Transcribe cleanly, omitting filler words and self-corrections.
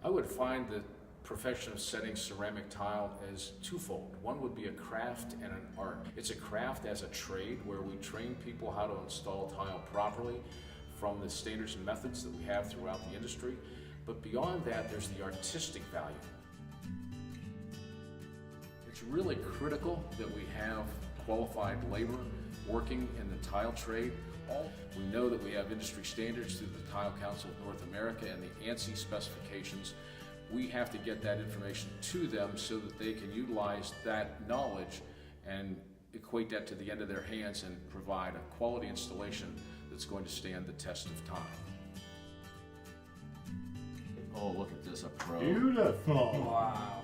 I would find the profession of setting ceramic tile as twofold. One would be a craft and an art. It's a craft as a trade where we train people how to install tile properly from the standards and methods that we have throughout the industry. But beyond that, there's the artistic value. It's really critical that we have qualified labor working in the tile trade. We know that we have industry standards through the Tile Council of North America and the ANSI specifications. We have to get that information to them so that they can utilize that knowledge and equate that to the end of their hands and provide a quality installation that's going to stand the test of time. Oh, look at this, a pro. Beautiful. Wow.